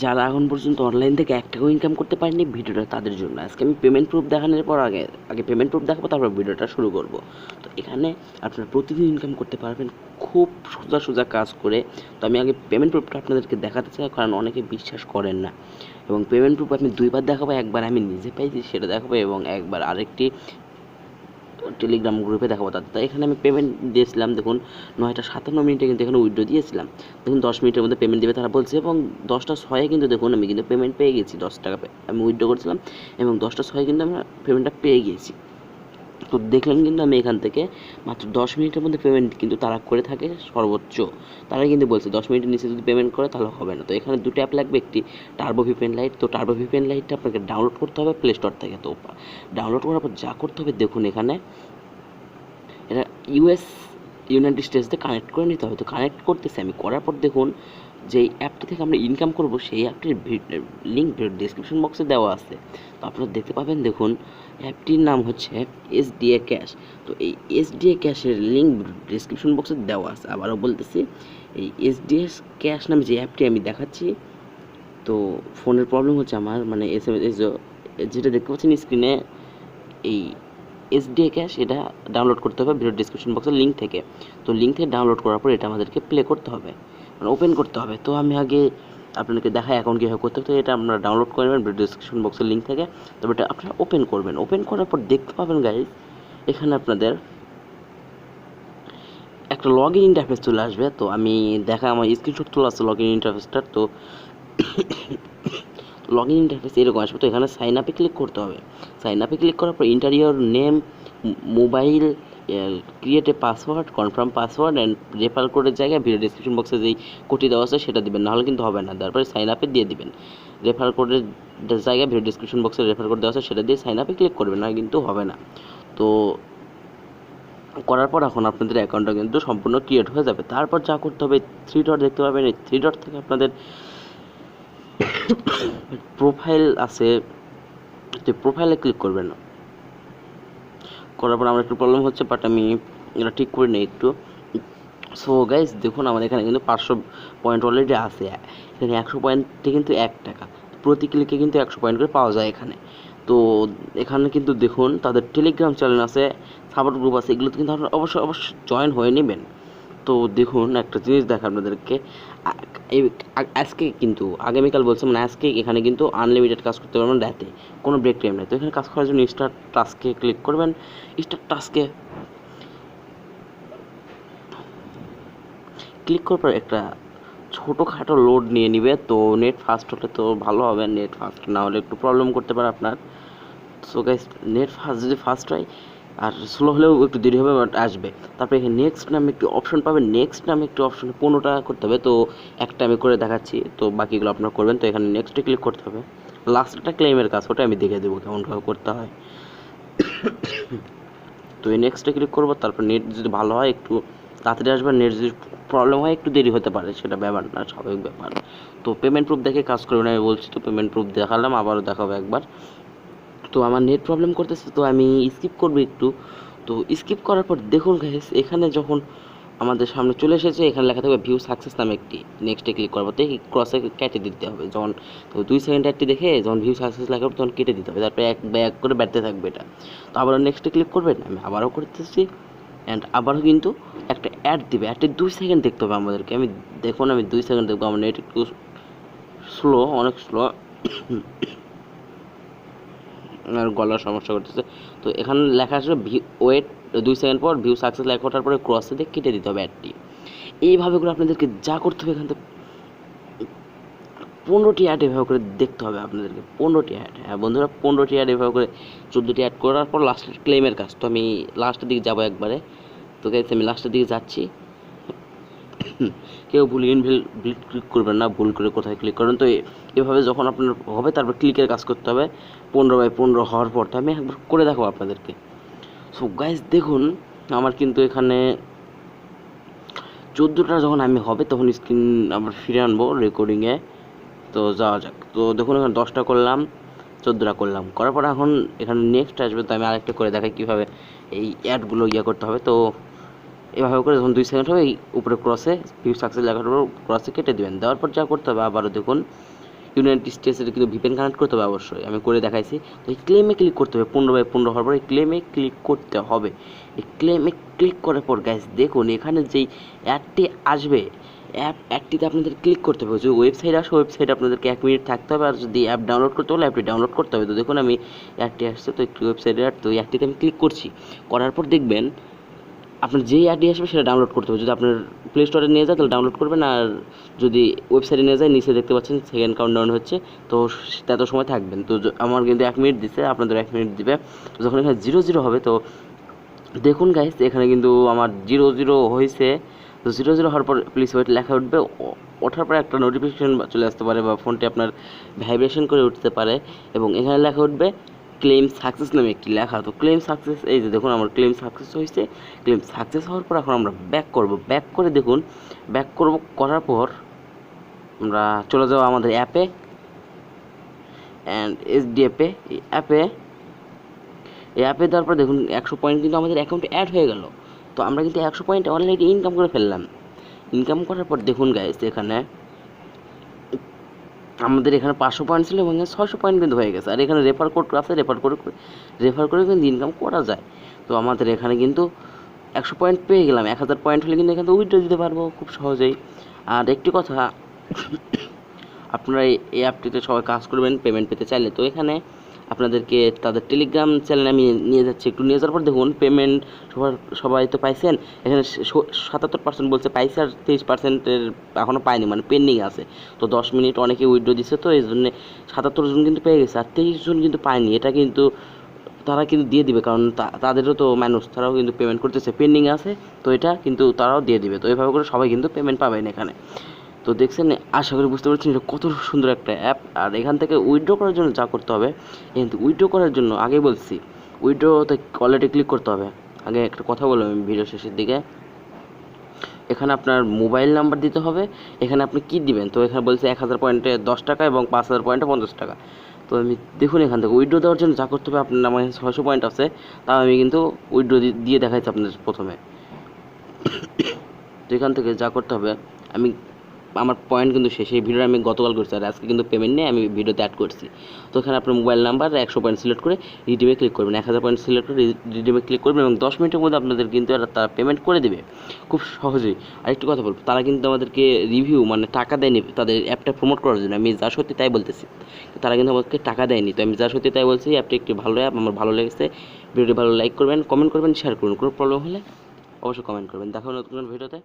যারা এখন পর্যন্ত অনলাইন থেকে 1 টাকাও ইনকাম করতে পারেনি, ভিডিওটা তাদের জন্য। আজকে আমি পেমেন্ট প্রুফ দেখানোর পর আগে পেমেন্ট প্রুফ দেখাবো, তারপর ভিডিওটা শুরু করব। তো এখানে আপনারা প্রতিদিন ইনকাম করতে পারবেন খুব সোজা সোজা কাজ করে। তো আমি আগে পেমেন্ট প্রুফটা আপনাদেরকে দেখাতে চাই, কারণ অনেকে বিশ্বাস করেন না। এবং পেমেন্ট প্রুফ আমি 2বার দেখাবো, একবার আমি নিজে পাইছি সেটা দেখাবো, এবং একবার আরেকটি টেলিগ্রাম গ্রুপে দেখাবো তাদের। তাই এখানে আমি পেমেন্ট দিয়েছিলাম, দেখুন 9:57 কিন্তু এখানে উইথড্র দিয়েছিলাম। দেখুন 10 মিনিটের মধ্যে পেমেন্ট দেবে তারা বলছে, এবং 10:06 কিন্তু দেখুন আমি কিন্তু পেমেন্ট পেয়ে গেছি। 10 টাকা আমি উইথড্র করেছিলাম, এবং 10:06 কিন্তু আমরা পেমেন্টটা পেয়ে গিয়েছি। তো দেখলেন কিন্তু আমি এখান থেকে মাত্র 10 মিনিটের মধ্যে পেমেন্ট কিন্তু তারা করে থাকে সর্বোচ্চ। তারাই কিন্তু বলছে 10 মিনিটের নিচে যদি পেমেন্ট করে তাহলে হবে না। তো এখানে দুটো অ্যাপ লাগবে, একটি টার্বো ভিপিএন লাইট। তো টার্বো ভিপিএন লাইটটা আপনাকে ডাউনলোড করতে হবে প্লে স্টোর থেকে। তো ডাউনলোড করার পর যা করতে হবে দেখুন, এখানে এটা ইউনাইটেড স্টেটসে কানেক্ট করে নিতে হবে। তো কানেক্ট করতেছি আমি, করার পর দেখুন যে অ্যাপটি থেকে আমরা ইনকাম করব সেই অ্যাপটির লিঙ্ক ডিসক্রিপশন বক্সে দেওয়া আছে। তো আপনারা দেখতে পাবেন, দেখুন অ্যাপটির নাম হচ্ছে এসডিএ ক্যাশ। তো এই এসডিএ ক্যাশের লিঙ্ক ডিসক্রিপশন বক্সে দেওয়া আছে। আবারও বলতেছি, এই এসডিএ ক্যাশ নামে যে অ্যাপটি আমি দেখাচ্ছি, তো ফোনের প্রবলেম হচ্ছে আমার, মানে এসএমএস যেটা দেখতে পাচ্ছেন স্ক্রিনে, এই এসডিএ ক্যাশ এটা ডাউনলোড করতে হবে ভিডিও ডিসক্রিপশন বক্সের লিঙ্ক থেকে। তো লিঙ্ক থেকে ডাউনলোড করার পর এটা আমাদেরকে প্লে করতে হবে, মানে ওপেন করতে হবে। তো আমি আগে আপনাদেরকে দেখাই অ্যাকাউন্ট কীভাবে করতে হবে। তো এটা আপনারা ডাউনলোড করে নেবেন ভিডিও ডিসক্রিপশন বক্সের লিঙ্ক থেকে। তবে এটা আপনারা ওপেন করবেন। ওপেন করার পর দেখতে পাবেন গাইজ, এখানে আপনাদের একটা লগ ইন ইন্টারফেস চলে আসবে। তো আমি আমার স্ক্রিনশট তোলা আছে লগ ইন ইন্টারফেসটার। তো লগ ইন ইন্টারফেস এরকম আসবে। তো এখানে সাইন আপে ক্লিক করতে হবে। সাইন আপে ক্লিক করার পর inter your name, mobile, create a password, confirm password and refer কোডের জায়গায় ভিডিও ডিসক্রিপশন বক্সে যেই কোডটি দেওয়া আছে সেটা দিবেন, নাহলে কিন্তু হবে না। তারপরে সাইন আপে দিয়ে দিবেন, রেফার কোডের জায়গায় ভিডিও ডিসক্রিপশন বক্সে রেফার কোড দেওয়া আছে সেটা দিয়ে সাইন আপে ক্লিক করবেন, না কিন্তু হবে না। তো করার পর এখন আপনাদের অ্যাকাউন্টটা কিন্তু সম্পূর্ণ ক্রিয়েট হয়ে যাবে। তারপর যা করতে হবে, 3 ডট দেখতে পাবেন, এই 3 ডট থেকে আপনাদের প্রোফাইল আছে, তো প্রোফাইলে ক্লিক করবেন। করার পর আমার একটু প্রবলেম হচ্ছে, বাট আমি এটা ঠিক করে নিই একটু। সো গাইজ দেখুন, আমাদের এখানে কিন্তু 500 পয়েন্ট অলরেডি আছে। এখানে 100 পয়েন্টে কিন্তু 1 টাকা, প্রতি ক্লিকে কিন্তু 100 পয়েন্ট করে পাওয়া যায় এখানে। তো এখানে কিন্তু দেখুন তাদের টেলিগ্রাম চ্যানেল আছে, সাপোর্ট গ্রুপ আছে, এগুলোতে কিন্তু আপনারা অবশ্যই জয়েন হয়ে নেবেন। তো দেখুন একটা জিনিস দেখা আপনাদেরকে, আজকে কিন্তু আগামীকাল বলছে, মানে আজকে এখানে কিন্তু আনলিমিটেড কাজ করতে পারবেন রাতে, কোনো ব্রেক টাইম নেই। তো এখানে কাজ করার জন্য স্টার্ট টাস্কে ক্লিক করবেন। স্টার্ট টাস্কে ক্লিক করার পর একটা ছোটোখাটো লোড নিয়ে নিবে। তো নেট ফাস্ট হলে তো ভালো হবে, নেট ফাস্ট না হলে একটু প্রবলেম করতে পারে আপনার। সো গাইস, নেট ফাস্ট যদি ফাস্ট হয়, আর স্লো হলেও একটু দেরি হবে, বাট আসবে। তারপরে এখানে নেক্সট নামে একটি অপশন পাবেন, নেক্সট নামে একটি অপশনে 15 টাকা করতে হবে। তো একটা আমি করে দেখাচ্ছি, তো বাকিগুলো আপনারা করবেন। তো এখানে নেক্সটে ক্লিক করতে হবে। লাস্টটা ক্লেমের কাজ, ওটা আমি দেখে দেবো কেমনভাবে করতে হয়। তো এই নেক্সটে ক্লিক করবো। তারপর নেট যদি ভালো হয় একটু তাড়াতাড়ি আসবে, নেট যদি প্রবলেম হয় একটু দেরি হতে পারে, সেটা ব্যাপার না, স্বাভাবিক ব্যাপার। তো পেমেন্ট প্রুফ দেখে কাজ করবেন আমি বলছি। তো পেমেন্ট প্রুফ দেখালাম, আবারও দেখাবো একবার। তো আমার নেট প্রবলেম করতেছে, তো আমি স্কিপ করবো একটু। তো স্কিপ করার পর দেখুন গাইস, এখানে যখন আমাদের সামনে চলে এসেছে, এখানে লেখা থাকবে ভিউ সাকসেস নামে একটি, নেক্সটে ক্লিক করবো। তো ক্রসে কেটে দিতে হবে যখন, তো 2 সেকেন্ড একটি দেখে যখন ভিউ সাকসেস লেখা হবে তখন কেটে দিতে হবে। তারপরে এক করে বাড়তে থাকবে এটা। তো আবারও নেক্সটে ক্লিক করবেন, আমি আবারও করতেছি। অ্যান্ড আবারও কিন্তু একটা অ্যাড দিবে, অ্যাডটি 2 সেকেন্ড দেখতে হবে আমাদেরকে। দেখুন আমি 2 সেকেন্ড দেখবো, আমার নেট একটু স্লো, অনেক স্লো, আর গলার সমস্যা করতেছে। তো এখানে লেখা আসবে ওয়েট 2 সেকেন্ড পর ভিউ সাকসেস লেখা ওঠার পরে ক্রসে দিয়ে কেটে দিতে হবে অ্যাডটি। এইভাবে করে আপনাদেরকে যা করতে হবে, এখান থেকে 15টি অ্যাড এভাবে করে দেখতে হবে আপনাদেরকে, 15টি অ্যাড। হ্যাঁ বন্ধুরা, 15টি অ্যাড এভাবে করে 14টি অ্যাড করার পর লাস্টের ক্লেমের কাজ। তো আমি লাস্টের দিকে যাবো একবারে। তো গাইস আমি লাস্টের দিকে যাচ্ছি। কেউ ভুল ক্লিক করবেন না, ভুল করে কোথায় ক্লিক করবেন। তো এভাবে যখন আপনার হবে, তারপর ক্লিকের কাজ করতে হবে 15/15 হওয়ার পর। তো আমি একবার করে দেখাবো আপনাদেরকে। সো গাইস দেখুন, আমার কিন্তু এখানে 14টা যখন আমি হবে তখন স্ক্রিন আবার ফিরে আনবো রেকর্ডিংয়ে। তো যাওয়া যাক। তো দেখুন এখানে 10টা করলাম, 14টা করলাম, করার পর এখন এখানে নেক্সট আসবে। তো আমি আরেকটা করে দেখাই কীভাবে এই অ্যাডগুলো করতে হবে। তো এভাবে করে যখন 2 সেকেন্ড হবে, এই উপরে ক্রসে ভিউ সাকসেস লেখার উপর ক্রসে কেটে দেবেন। দেওয়ার পর যা করতে হবে, আবারও দেখুন ইউনাইটেড স্টেটসের কিন্তু ভিপিএন কানেক্ট করতে হবে অবশ্যই, আমি করে দেখাইছি। তো এই ক্লেমে ক্লিক করতে হবে, 15/15 হওয়ার পর এই ক্লেমে ক্লিক করতে হবে। এই ক্লেমে ক্লিক করার পর গাইস দেখুন এখানে যেই অ্যাডটি আসবে, অ্যাপটিতে আপনাদের ক্লিক করতে হবে। যদি ওয়েবসাইট আসে ওয়েবসাইটে আপনাদেরকে 1 মিনিট থাকতে হবে, আর যদি অ্যাপ ডাউনলোড করতে হলে অ্যাপটি ডাউনলোড করতে হবে। তো দেখুন আমি অ্যাডটি আসছে, তো একটু ওয়েবসাইটের অ্যাড, তো এই অ্যাডটিতে আমি ক্লিক করছি। করার পর দেখবেন আপনার যেই অ্যাডটি আসবে সেটা ডাউনলোড করতে হবে। যদি আপনার প্লে স্টোরে নিয়ে যায় তাহলে ডাউনলোড করবেন, আর যদি ওয়েবসাইটে নিয়ে যায় নিচে দেখতে পাচ্ছেন সেকেন্ড কাউন্টডাউন হচ্ছে, তো তত সময় থাকবেন। তো আমার কিন্তু 1 মিনিট দিচ্ছে, আপনাদের 1 মিনিট দিবে। যখন এখানে 0 হবে, তো দেখুন গাইস এখানে কিন্তু আমার 0 হয়েছে। তো 0 হওয়ার পর প্লিজ ওয়েট লেখা উঠবে, ওঠার পরে একটা নোটিফিকেশন চলে আসতে পারে বা ফোনটি আপনার ভাইব্রেশন করে উঠতে পারে, এবং এখানে লেখা উঠবে ক্লেম সাকসেস নামে একটি লেখা। তো ক্লেম সাকসেস, এই যে দেখুন আমার ক্লেম সাকসেস হয়েছে। ক্লেম সাকসেস হওয়ার পর এখন আমরা ব্যাক করব, ব্যাক করে দেখুন ব্যাক করব, করার পর আমরা চলে যাবো আমাদের অ্যাপে অ্যান্ড এসডিএপে। এই অ্যাপে দেওয়ার পর দেখুন 100 পয়েন্ট কিন্তু আমাদের অ্যাকাউন্টে অ্যাড হয়ে গেল। তো আমরা কিন্তু 100 পয়েন্ট অলরেডি ইনকাম করে ফেললাম। ইনকাম করার পর দেখুন গাইস এখানে আমাদের এখানে 500 পয়েন্ট ছিল এবং 600 পয়েন্ট কিন্তু হয়ে গেছে। আর এখানে রেফার কোড আছে, রেফার করে কিন্তু ইনকাম করা যায়। তো আমাদের এখানে কিন্তু 100 পয়েন্ট পেয়ে গেলাম। 1000 পয়েন্ট হলে কিন্তু এখান থেকে উইথড্র দিতে পারবো খুব সহজেই। আর একটি কথা, আপনারা এই অ্যাপটিতে সবাই কাজ করবেন পেমেন্ট পেতে চাইলে। তো এখানে আপনাদেরকে তাদের টেলিগ্রাম চ্যানেলে আমি নিয়ে যাচ্ছি। একটু নিয়ে যাওয়ার পর দেখুন পেমেন্ট সবাই তো পাইছেন। এখানে 77% বলছে পাইছে, আর 23%-এর এখনও পায়নি, মানে পেন্ডিং আছে। তো 10 মিনিট অনেকে উইথড্র দিচ্ছে, তো এই জন্যে 77 জন কিন্তু পেয়ে গেছে, আর 23 জন কিন্তু পায়নি। এটা কিন্তু তারা কিন্তু দিয়ে দিবে, কারণ তাদেরও তো মানুষ, তারাও কিন্তু পেমেন্ট করতেছে, পেন্ডিং আছে। তো এটা কিন্তু তারাও দিয়ে দিবে। তো এইভাবে করে সবাই কিন্তু পেমেন্ট পাবেন এখানে। তো দেখছেন, আশা করি বুঝতে পারছেন এটা কত সুন্দর একটা অ্যাপ। আর এখান থেকে উইথড্র করার জন্য যা করতে হবে, কিন্তু উইথড্র করার জন্য আগে বলছি উইথড্রতে অলরেডি ক্লিক করতে হবে। আগে একটা কথা বললাম আমি ভিডিও শেষের দিকে, এখানে আপনার মোবাইল নাম্বার দিতে হবে। এখানে আপনি কি দিবেন, তো এখানে বলছে 1000 পয়েন্টে 10 টাকা এবং 5000 পয়েন্টে 50 টাকা। তো আমি দেখুন এখান থেকে উইথড্র দেওয়ার জন্য যা করতে হবে, আপনার আমার 600 পয়েন্ট আছে, তাও আমি কিন্তু উইথড্র দিয়ে দেখাচ্ছি আপনাদের প্রথমে। তো এখান থেকে যা করতে হবে, আমি আমার পয়েন্ট কিন্তু শেষ, এই ভিডিওটা আমি গতকাল করছি, আর আজকে কিন্তু পেমেন্ট নিয়ে আমি ভিডিওতে অ্যাড করছি। তো এখানে আপনার মোবাইল নাম্বার 100 পয়েন্ট সিলেক্ট করে রিডিমে ক্লিক করবেন, 1000 পয়েন্ট সিলেক্ট করে রিডিমে ক্লিক করবেন, এবং 10 মিনিটের মধ্যে আপনাদের কিন্তু তারা পেমেন্ট করে দেবে খুব সহজেই। আরেকটু কথা বলবো, তারা কিন্তু আমাদেরকে রিভিউ মানে টাকা দেয়নি তাদের অ্যাপটা প্রমোট করার জন্য, আমি যা সত্যি তাই বলতেছি। তারা কিন্তু আমাদেরকে টাকা দেয়নি, তো আমি যা সত্যি তাই বলছি। অ্যাপটি একটি ভালো অ্যাপ, আমার ভালো লেগেছে। ভিডিওটি ভালো লাইক করবেন, কমেন্ট করবেন, শেয়ার করবেন। কোনো প্রবলেম হলে অবশ্যই কমেন্ট করবেন। দেখা হবে নতুন ভিডিওতে।